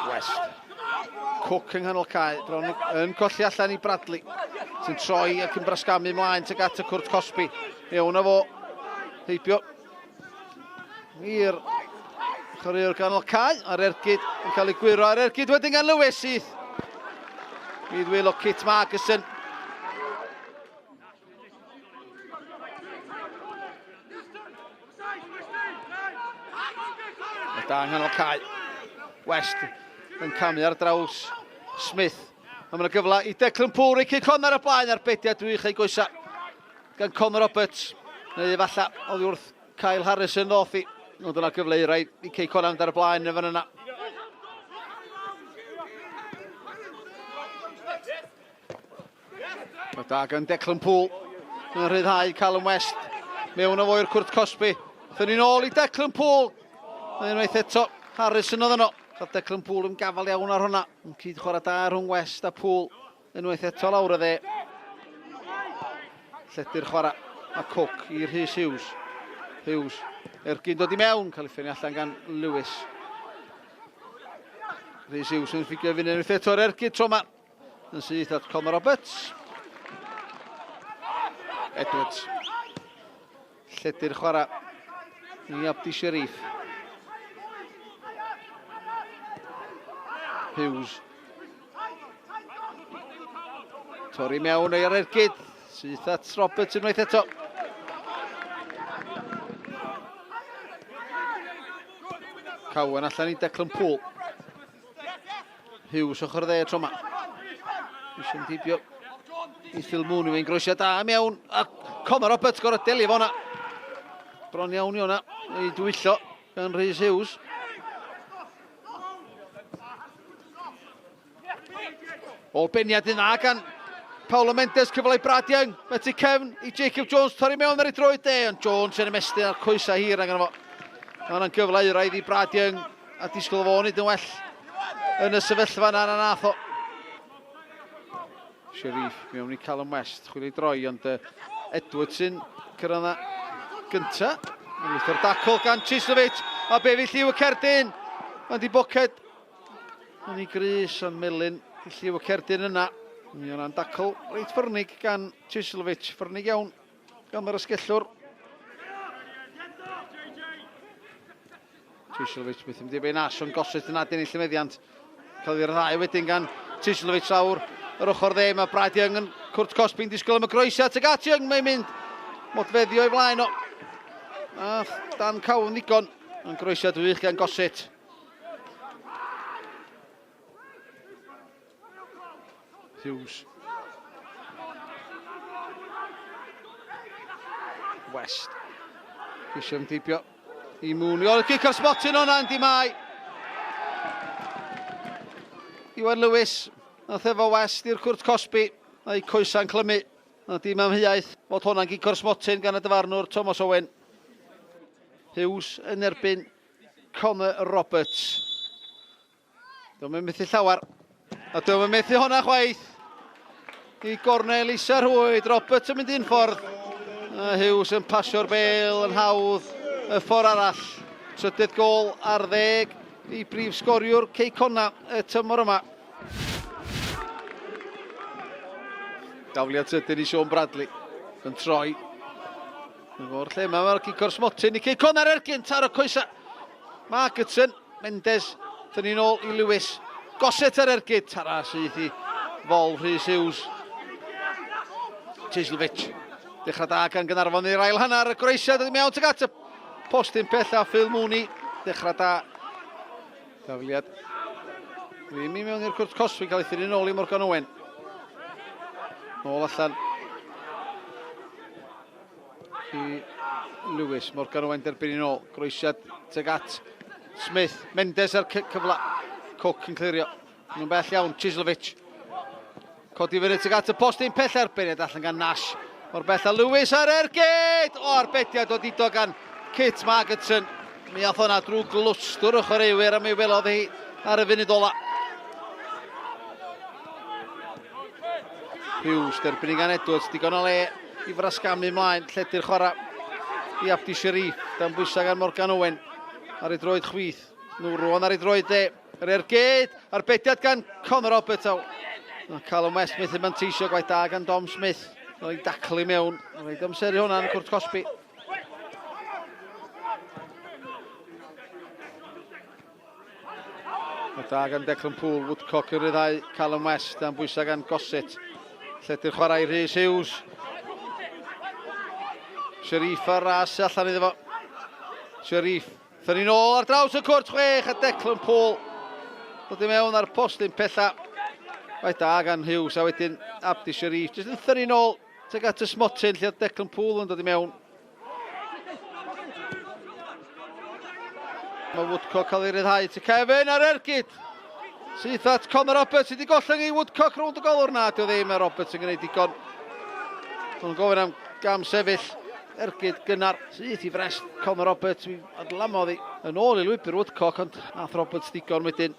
West. Cook yng nghanol Cai, bron yn colli allan i Bradley, sy'n troi ac yn brasgamu mlaen tuag at y cwrt Cosby. Mewn â fo, heibio i'r chwaraewr ganol Cai, a'r ergyd yn cael ei gwiro ar ergyd wedyn gan Lewis sydd. Mi ddwylo Kit Margerson. Da yng nghanol Cai. West yn camu ar draws Smith. A mae yna gyfle i Declan Poole i Cei Connah ar y blaen ar bediad wych ei goesa gan Connor Roberts. Neu efalla oddi wrth Kyle Harrison ddoth i. Ond yna gyfle i rai i Cei Connah ar y blaen yn fan yna. Mae da gan Declan Poole yn rhyddhau Callum West. Mewn o fo i'r cwrt Cosby. Fyn ni'n ôl i Declan Poole. Unwaith eto, Harrison oedd yno. Cael Declan Poole yn gafal iawn ar hwnna. Yn cyd chwarae da rhwng West a Poole. Unwaith eto lawr y dde. Lledu'r chwarae a Cook i Rhys Hughes. Hughes. Ergyn dod i mewn. Cael ei ffenni allan gan Lewis. Rhys Hughes yn ffigio fyny unwaith eto'r ergyd tro yma. Yn syth at Connor Roberts. Edwards. Lledu'r chwarae i Abdi Sherif. Hughes. Torri mewn i'r ergyd. Syth at Roberts unwaith eto. Cowan allan i Declan Poole. Hughes ochr dde tro yma. Eisiau'n dibio i Phil Mooney fe'n groesia da mewn. A Connor Roberts gorau deli fo hwnna. Bron iawn i hwnna. Ei dwyllo gan Rhys Hughes. Ôl beniad yna gan Paulo Mendes cyfle i Brad Young. Methu cefn i Jacob Jones torri mewn ar ei droed de. Ond Jones yn ymestyn ar coesa hir ag yna fo. Mae hwnna'n gyfle i raidd i Brad Young. A disgwyl fo nid yn well yn y sefyllfa yna nath o. Sherif mewn i Callum West. Chwilio i droi ond Edwards sy'n cyrraedd yna gynta. Wythor dacl gan Chislovic. A be fi lliw y cerdyn. Mae'n di boced. Yn ei grys yn melyn. Lliw y cerdyn yna. Mi o'na'n dacl reit ffyrnig gan Chislovic. Ffyrnig iawn gan yr ysgellwr. Chislovic beth yn dibyn as o'n gosod yn adyn i llymeddiant. Cael ei ryddhau wedyn gan Chislovic lawr yr ochr dde. Mae Brad Young yn Cwrt Cosby'n disgwyl am y groesia. Tuag at Young mae'n mynd modfeddio i flaen o. A dan cawn ddigon yn groesia dwych gan Gossett. Hughes. West. Eisiau'n dibio i Mooney. O'r gic ar smotin o'na yn di mai. Iwan Lewis. Nath efo West i'r Cwrt Cosby. A'i coesa'n clymu. A dim amheuaeth fod hwnna'n gic ar smotin gan y dyfarnwr Thomas Owen. Hughes yn erbyn Connor Roberts. Dwi'n methu llawar. A dwi'n methu hwnna chwaith. I gornel isa rhwyd. Roberts yn mynd un ffordd. A Hughes yn pasio'r bel yn hawdd y ffordd arall. Trydydd gol ar 10 i brif sgoriwr Cei Connah y tymor yma. Dafliad sydyn i Sean Bradley yn troi. O'r lle yma mae'r gicor smotin i Cei Connah ergyn taro coesa. Margerson, Mendes, dyn ni'n ôl i Lewis. Gossett ar ergyd, tara sydd i fol Rhys Hughes. Chislovic, dechrau da gan Caernarfon i'r ail hanner. Y groesia dod i mewn tuag at y postyn pell a Phil Mooney. Dechrau da. Dafliad. Ddim i mewn i'r Cwrt Cosby cael ei ddyn ôl i Morgan Owen. Nôl allan i Lewis. Morgan Owen derbyn i nôl. Groesiad tuag at Smith. Mendes ar cyfla. Cook yn clirio. Nhw'n bell iawn. Chislovic. Codi fyny tuag at y postyn pell arbeniad allan gan Nash. O'r bell a Lewis ar ergyd. O arbediad o dido gan Kit Margerson. Mi ath hwnna drwy glwstwr y chwaraewyr a mi welodd hi ar y funud ola. Hughes derbyn i gan Edwards. Digon o le i frasgamu mlaen. Lledu'r chwarae i Abdi Sherif. Dan bwysau gan Morgan Owen ar ei droed chwith. Nhw rwan ar ei droed de. Yr ergyd, arbediad gan Caernarfon. Callum West Smith yn manteisio gwaith da gan Dom Smith. Roedd daclu mewn. Roedd amseru hwnna yn cwrt Cosby. Gwaith da gan Declan Poole. Woodcock yn ryddhau Callum West am bwysau gan Gossett. Lledu'r chwarae Rhys Hughes. Sharif ar ras allan iddo fo. Sharif. Thyn ni'n ôl ar draws y cwrt 6 a Declan Poole. Dod i mewn ar postyn pella. Gwaith da gan Hughes a wedyn Abdi Sharif. Jyst yn thyn ni'n ôl. Teg at y smotyn lle oedd Declan Poole yn dod i mewn. Mae Woodcock cael ei ryddhau to Kevin ar ergyd. Sydd at Connor Roberts wedi gollwng i Woodcock rownd y golwr na. Dio ddim e Roberts yn gwneud digon. Ond gofyn am gam sefyll. Ergyd gynnar. Sydd i frest Connor Roberts. Mi adlamodd i yn ôl i lwybr Woodcock ond nath Roberts digon wedyn.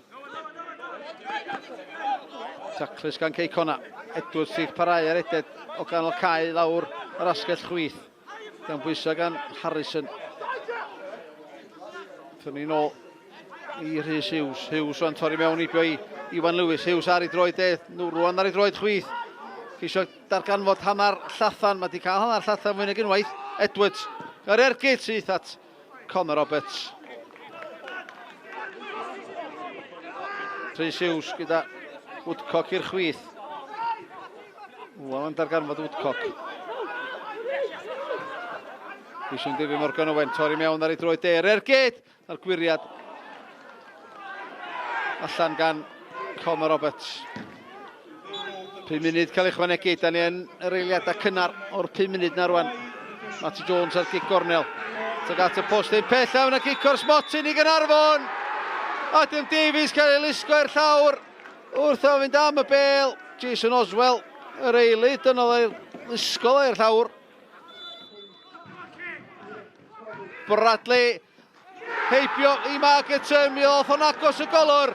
Taclus gan Cei Connah. Edwards sy'n parhau ar eded o ganol Cai lawr yr asgell chwith. Gan bwysau gan Harrison. Thyn ni'n ôl i Rhys Hughes. Hughes rwan torri mewn i bio i Iwan Lewis. Hughes ar ei droed de. Nhw rwan ar ei droed chwith. Ceisio darganfod hanner llathan. Mae wedi cael hanner llathan fwy nag unwaith. Edwards. Ar ergyd sydd at Connor Roberts. Rhys Hughes gyda Woodcock i'r chwith. Mae'n darganfod Woodcock. Ceisio yn dify Morgan Owen. Torri mewn ar ei droed de. Ar ergyd. Ar gwiriad. Allan gan Connor Roberts. 5 munud cael ei chwanegu. Da ni yn yr eiliadau cynnar o'r 5 munud na rwan. Matty Jones ar gic gornel. Tag at y postyn pell awn a gic o'r smotyn i Caernarfon. Adam Davies cael ei lusgo i'r llawr. Wrth o fynd am y bel. Jason Oswell. Yr eilid yn oedd ei lusgo i'r llawr. Bradley. Heibio i Margaret mi oedd o'n agos y golwr.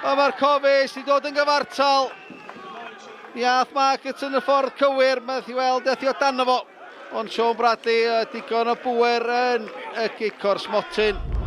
A mae'r cofis i dod yn gyfartal. Iath Margaret yn y ffordd cywir. Mae'n i weld ethi o dan fo. Ond Sean Bradley digon o bwer yn y gic o'r smotyn.